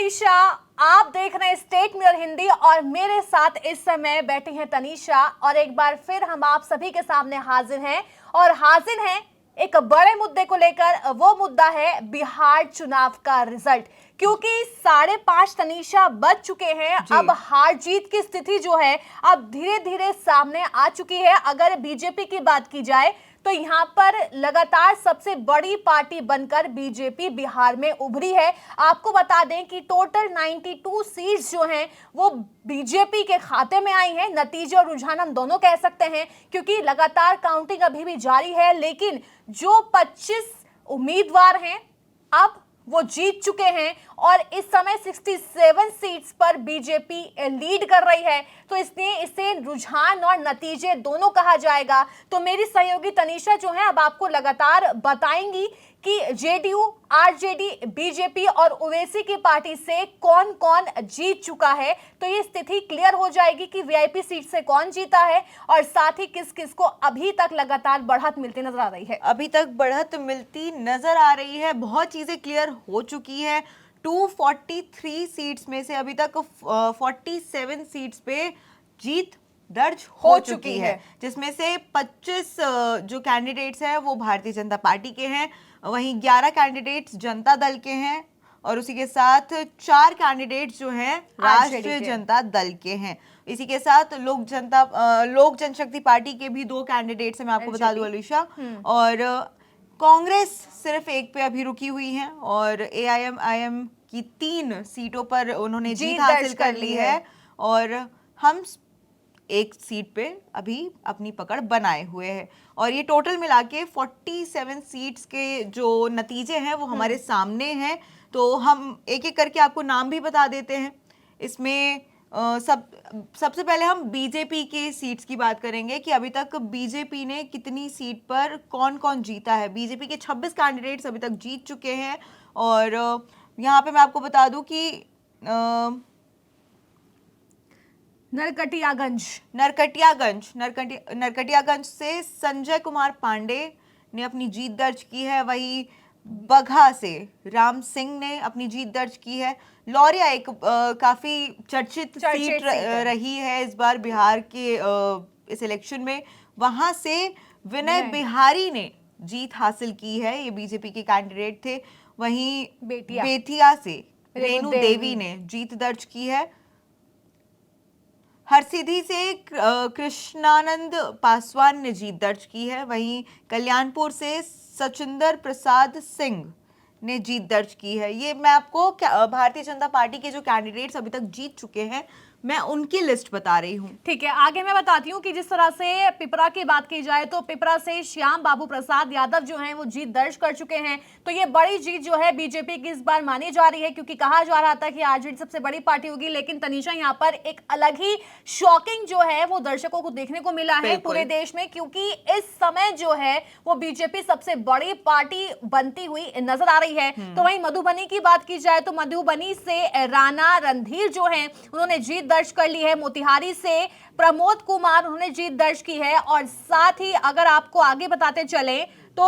तनीषा, आप देख रहे हैं स्टेट मिरर हिंदी और मेरे साथ इस समय बैठी हैं तनीषा और एक बार फिर हम आप सभी के सामने हाजिर हैं और हाजिर हैं एक बड़े मुद्दे को लेकर। वो मुद्दा है बिहार चुनाव का रिजल्ट, क्योंकि 5:30 तनीषा बज चुके हैं। अब हार जीत की स्थिति जो है अब धीरे धीरे सामने आ चुकी है। अगर बीजेपी की बात की जाए तो यहाँ पर लगातार सबसे बड़ी पार्टी बनकर बीजेपी बिहार में उभरी है। आपको बता दें कि टोटल 92 सीट्स जो हैं वो बीजेपी के खाते में आई हैं। नतीजे और रुझान हम दोनों कह सकते हैं, क्योंकि लगातार काउंटिंग अभी भी जारी है। लेकिन जो 25 उम्मीदवार हैं अब वो जीत चुके हैं और इस समय 67 सीट्स पर बीजेपी लीड कर रही है। तो इसलिए इसे रुझान और नतीजे दोनों कहा जाएगा। तो मेरी सहयोगी तनीषा जो है अब आपको लगातार बताएंगी कि जेडीयू, आरजेडी, बीजेपी और ओवैसी की पार्टी से कौन कौन जीत चुका है। तो ये स्थिति क्लियर हो जाएगी कि वीआईपी सीट से कौन जीता है और साथ ही किस किस को अभी तक लगातार बढ़त मिलती नजर आ रही है। अभी तक बढ़त मिलती नजर आ रही है। बहुत चीजें क्लियर हो चुकी है। 243 सीट्स में से अभी तक 47 सीट्स पे जीत दर्ज हो चुकी है, जिसमें से 25 जो कैंडिडेट्स हैं वो भारतीय जनता पार्टी के हैं, वहीं 11 कैंडिडेट्स जनता दल के हैं और उसी के साथ 4 कैंडिडेट्स जो हैं राष्ट्रीय जनता दल के हैं। इसी के साथ लोक जनशक्ति पार्टी के भी 2 कैंडिडेट्स हैं, मैं आपको बता दूं अलीशा। और कांग्रेस सिर्फ एक पे अभी रुकी हुई है और एआईएम की 3 सीटों पर उन्होंने जीत हासिल कर ली है और हम एक सीट पे अभी अपनी पकड़ बनाए हुए हैं। और ये टोटल मिला के 47 सीट्स के जो नतीजे हैं वो हमारे सामने हैं। तो हम एक एक करके आपको नाम भी बता देते हैं। इसमें सबसे पहले हम बीजेपी के सीट्स की बात करेंगे कि अभी तक बीजेपी ने कितनी सीट पर कौन कौन जीता है। बीजेपी के 26 कैंडिडेट्स अभी तक जीत चुके हैं और यहाँ पे मैं आपको बता दूं कि नरकटियागंज से संजय कुमार पांडे ने अपनी जीत दर्ज की है। वही बगहा से राम सिंह ने अपनी जीत दर्ज की है। लौरिया एक काफी चर्चित सीट रही है इस बार बिहार के इस इलेक्शन में, वहां से विनय बिहारी ने जीत हासिल की है। ये बीजेपी के कैंडिडेट थे। वहीं बेतिया से रेणु देवी ने जीत दर्ज की है। हरसिद्धि से कृष्णानंद पासवान ने जीत दर्ज की है। वहीं कल्याणपुर से सचिंदर प्रसाद सिंह ने जीत दर्ज की है। ये मैं आपको भारतीय जनता पार्टी के जो कैंडिडेट्स अभी तक जीत चुके हैं मैं उनकी लिस्ट बता रही हूँ। ठीक है, आगे मैं बताती हूँ कि जिस तरह से पिपरा की बात की जाए तो पिपरा से श्याम बाबू प्रसाद यादव जो हैं वो जीत दर्ज कर चुके हैं। तो ये बड़ी जीत जो है बीजेपी की इस बार मानी जा रही है, क्योंकि कहा जा रहा था कि आरजेडी सबसे बड़ी पार्टी होगी। लेकिन तनीषा यहाँ पर एक अलग ही शॉकिंग जो है वो दर्शकों को देखने को मिला है पूरे देश में, क्योंकि इस समय जो है वो बीजेपी सबसे बड़ी पार्टी बनती हुई नजर आ रही है। तो वहीं मधुबनी की बात की जाए तो मधुबनी से राणा रणधीर जो है उन्होंने जीत दर्ज कर ली है। मोतिहारी से प्रमोद कुमार उन्होंने जीत दर्ज की है और साथ ही अगर आपको आगे बताते चले तो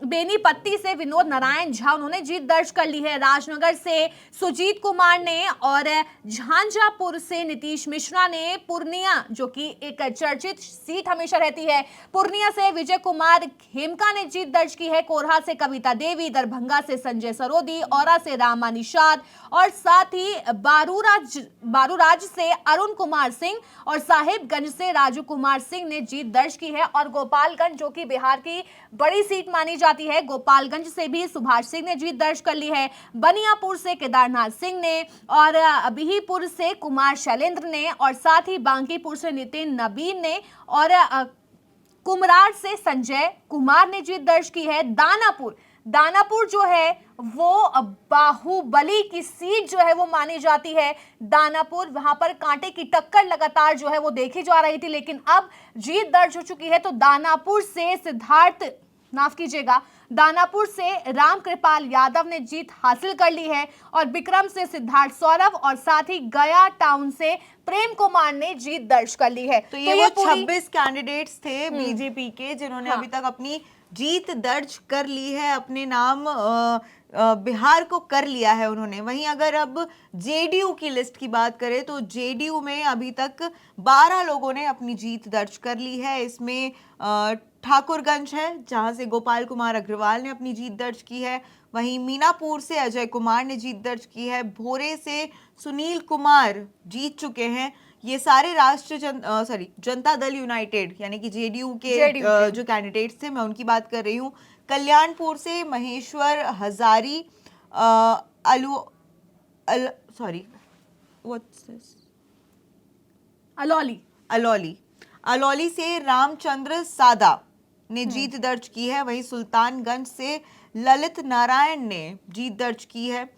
बेनीपट्टी से विनोद नारायण झा उन्होंने जीत दर्ज कर ली है। राजनगर से सुजीत कुमार ने और झांझापुर से नीतीश मिश्रा ने, पूर्णिया जो कि एक चर्चित सीट हमेशा रहती है, पूर्णिया से विजय कुमार खेमका ने जीत दर्ज की है। कोरहा से कविता देवी, दरभंगा से संजय सरोदी, औरा से रामा निषाद और साथ ही बारूराज से अरुण कुमार सिंह और साहिबगंज से राजू कुमार सिंह ने जीत दर्ज की है। और गोपालगंज जो कि बिहार की बड़ी सीट मानी जाती है, गोपालगंज से भी सुभाष सिंह ने जीत दर्ज कर ली है। बनियापुर से केदारनाथ सिंह ने और बिहीपुर से कुमार शैलेंद्र ने और साथ ही बांकीपुर से नितिन नबीन ने और कुमरार से संजय कुमार ने जीत दर्ज की है। दानापुर जो है वो बाहुबली की सीट जो है वो मानी जाती है। दानापुर, वहां पर कांटे की टक्कर लगातार जो है वो देखी जा रही थी, लेकिन अब जीत दर्ज हो चुकी है। तो दानापुर से रामकृपाल यादव ने जीत हासिल कर ली है और विक्रम से सिद्धार्थ सौरभ और साथ ही गया टाउन से प्रेम कुमार ने जीत दर्ज कर ली है। तो ये वो 26 कैंडिडेट्स थे बीजेपी के जिन्होंने अभी तक अपनी जीत दर्ज कर ली है, अपने नाम बिहार को कर लिया है उन्होंने। वहीं अगर अब जेडीयू की लिस्ट की बात करें तो जेडीयू में अभी तक 12 लोगों ने अपनी जीत दर्ज कर ली है। इसमें ठाकुरगंज है जहां से गोपाल कुमार अग्रवाल ने अपनी जीत दर्ज की है। वहीं मीनापुर से अजय कुमार ने जीत दर्ज की है। भोरे से सुनील कुमार जीत चुके हैं। ये सारे जनता दल यूनाइटेड यानी कि जेडीयू के जो कैंडिडेट्स थे, मैं उनकी बात कर रही हूँ। कल्याणपुर से महेश्वर हजारी, अलौली से रामचंद्र सादा ने जीत दर्ज की है। वहीं सुल्तानगंज से ललित नारायण ने जीत दर्ज की है।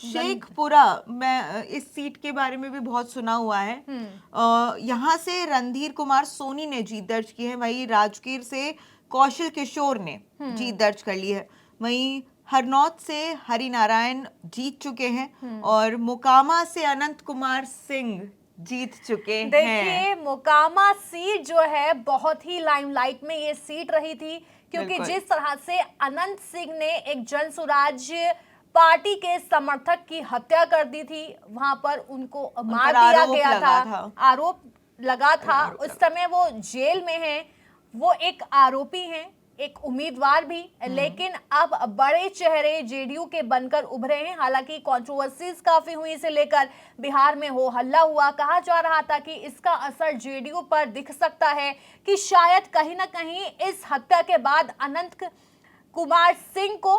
शेखपुरा मैं इस सीट के बारे में भी बहुत सुना हुआ है। यहाँ से रणधीर कुमार सोनी ने जीत दर्ज की है। वहीं राजगीर से कौशल किशोर ने जीत दर्ज कर ली है। वहीं हरनौत से हरिनारायण जीत चुके हैं और मोकामा से अनंत कुमार सिंह जीत चुके हैं। देखिए मोकामा सीट जो है बहुत ही लाइमलाइट में ये सीट रही थी, क्योंकि जिस तरह से अनंत सिंह ने एक जन स्वराज पार्टी के समर्थक की हत्या कर दी थी, वहां पर उनको मार दिया गया था, आरोप लगा था। उस समय वो जेल में हैं, वो एक आरोपी हैं, एक उम्मीदवार भी, लेकिन अब बड़े चेहरे जेडीयू के बनकर उभरे हैं। हालांकि कंट्रोवर्सीज काफी हुई, इसे लेकर बिहार में हो हल्ला हुआ। कहा जा रहा था कि इसका असर जेडीयू पर दिख सकता है, कि शायद कहीं ना कहीं इस हत्या के बाद अनंत कुमार सिंह को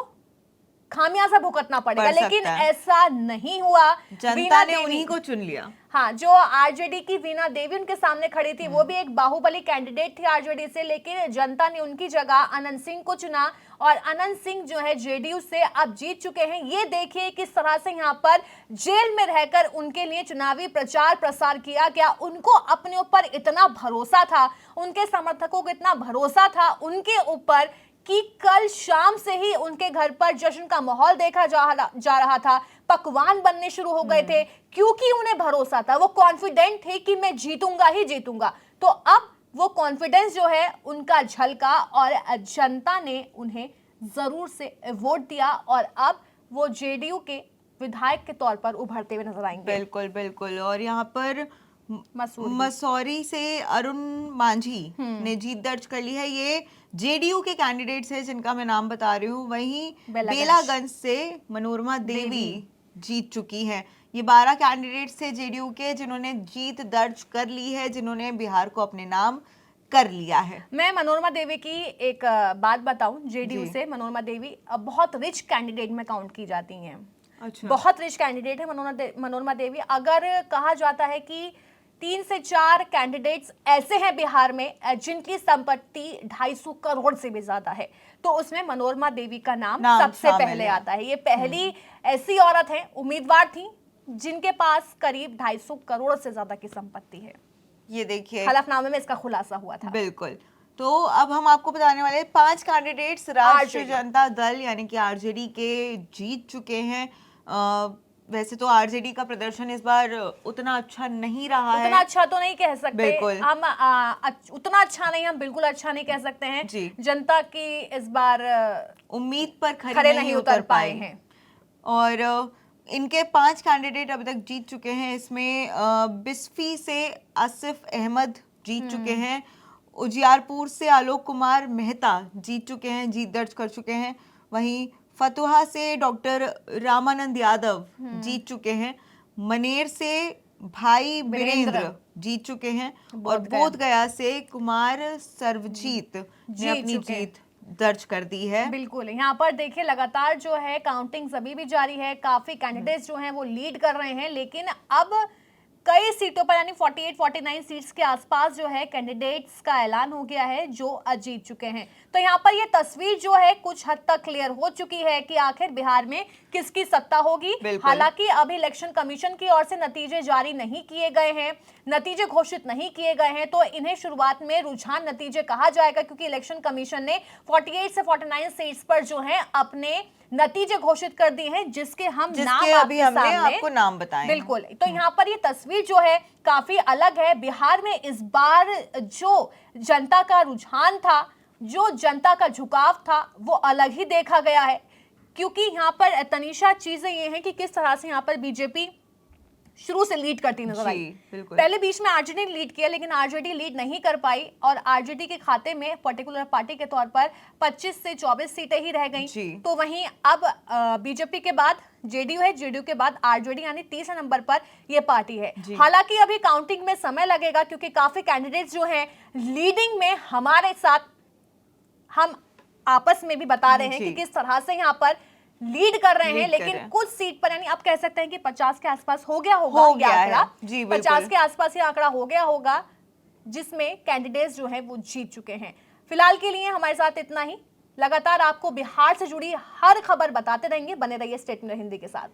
खामियाजा भुगतना पड़ेगा, लेकिन ऐसा नहीं हुआ। जनता ने उन्हीं को चुन लिया। हाँ, जो आरजेडी की वीणा देवी उनके सामने खड़ी थी, वो भी एक बाहुबली कैंडिडेट थी आरजेडी से, लेकिन जनता ने उनकी जगह अनंत सिंह को चुना और अनंत सिंह जो है जेडीयू से अब जीत चुके हैं। ये देखिए किस तरह से यहाँ पर जेल में रहकर उनके लिए चुनावी प्रचार प्रसार किया गया। उनको अपने ऊपर इतना भरोसा था, उनके समर्थकों को इतना भरोसा था उनके ऊपर कि कल शाम से ही उनके घर पर जश्न का माहौल देखा जा रहा था, पकवान बनने शुरू हो गए थे, क्योंकि उन्हें भरोसा था, वो कॉन्फिडेंट थे कि मैं जीतूंगा ही जीतूंगा। तो अब वो कॉन्फिडेंस जो है उनका झलका और जनता ने उन्हें जरूर से वोट दिया और अब वो जेडीयू के विधायक के तौर पर उभरते हुए नजर आएंगे। बिल्कुल बिल्कुल। और यहाँ पर मसूरी से अरुण मांझी ने जीत दर्ज कर ली है। ये जेडीयू के कैंडिडेट्स हैं जिनका मैं नाम बता रही हूँ। वहीं बेलागंज से मनोरमा देवी जीत चुकी हैं। ये 12 कैंडिडेट्स थे जेडीयू के जिन्होंने जीत दर्ज कर ली है, जिन्होंने बिहार को अपने नाम कर लिया है। मैं मनोरमा देवी की एक बात बताऊं, जेडीयू से मनोरमा देवी बहुत रिच कैंडिडेट में काउंट की जाती हैं। अच्छा। बहुत रिच कैंडिडेट है मनोरमा देवी। अगर कहा जाता है कि 3 से 4 कैंडिडेट्स ऐसे हैं बिहार में जिनकी संपत्ति 250 करोड़ से भी ज्यादा है, तो उसमें मनोरमा देवी का नाम सबसे पहले आता है। ये पहली ऐसी औरत है, उम्मीदवार थी, जिनके पास करीब 250 करोड़ से ज्यादा की संपत्ति है। ये देखिए हलफनामे में इसका खुलासा हुआ था। बिल्कुल। तो अब हम आपको बताने वाले 5 कैंडिडेट्स राष्ट्रीय जनता दल यानी कि आरजेडी के जीत चुके हैं। वैसे तो आरजेडी का प्रदर्शन इस बार उतना अच्छा नहीं रहा है। उतना अच्छा तो नहीं कह सकते बिल्कुल। हम उतना अच्छा नहीं, हम बिल्कुल अच्छा नहीं कह सकते हैं जी। जनता की इस बार उम्मीद पर खरे नहीं उतर पाए हैं। और इनके 5 कैंडिडेट अभी तक जीत चुके हैं। इसमें बिस्फी से आसिफ अहमद जीत चुके हैं। उजियारपुर से आलोक कुमार मेहता जीत चुके हैं, जीत दर्ज कर चुके हैं। वहीं फतुहा से डॉक्टर रामानंद यादव जीत चुके हैं। मनेर से भाई बीरेंद्र जीत चुके हैं और बोधगया से कुमार सर्वजीत ने अपनी जीत दर्ज कर दी है। बिल्कुल। यहाँ पर देखिए लगातार जो है काउंटिंग अभी भी जारी है, काफी कैंडिडेट्स जो हैं वो लीड कर रहे हैं, लेकिन अब कई सीटों पर यानी 48-49 सीट्स के आसपास जो है कैंडिडेट्स का ऐलान हो गया है जो जीत चुके हैं। तो यहाँ पर ये तस्वीर जो है कुछ हद तक क्लियर हो चुकी है कि आखिर बिहार में किसकी सत्ता होगी। हालांकि अभी इलेक्शन कमीशन की ओर से नतीजे जारी नहीं किए गए हैं, नतीजे घोषित नहीं किए गए हैं, तो इन्हें शुरुआत में रुझान नतीजे कहा जाएगा, क्योंकि इलेक्शन कमीशन ने 48 से 49 सीट्स पर जो है अपने नतीजे घोषित कर दिए हैं, जिसके हम नाम अभी हमने आपको नाम बताए। बिल्कुल। तो यहाँ पर ये तस्वीर जो है काफी अलग है। बिहार में इस बार जो जनता का रुझान था जो जनता का झुकाव था वो अलग ही देखा गया है, क्योंकि यहाँ पर तनीषा चीजें ये हैं कि किस तरह से यहाँ पर बीजेपी शुरू से लीड करती नजर आई। बिल्कुल। पहले बीच में आरजेडी ने लीड किया, लेकिन आरजेडी लीड नहीं कर पाई और आरजेडी के खाते में पर्टिकुलर पार्टी के तौर पर 25 से 24 सीटें ही रह गईं। तो वहीं अब बीजेपी के बाद जेडीयू है, जेडीयू के बाद आरजेडी, यानी तीसरे नंबर पर यह पार्टी है। हालांकि अभी काउंटिंग में समय लगेगा, क्योंकि काफी कैंडिडेट्स जो हैं लीडिंग में हमारे साथ, हम आपस में भी बता रहे हैं कि किस तरह से यहाँ पर लीड कर रहे हैं, लेकिन कुछ सीट पर, यानी आप कह सकते हैं कि 50 के आसपास हो गया होगा ये आंकड़ा, 50 के आसपास ये आंकड़ा हो गया होगा, जिसमें कैंडिडेट्स जो हैं वो जीत चुके हैं। फिलहाल के लिए हमारे साथ इतना ही। लगातार आपको बिहार से जुड़ी हर खबर बताते रहेंगे, बने रहिए स्टेट में हिंदी के साथ।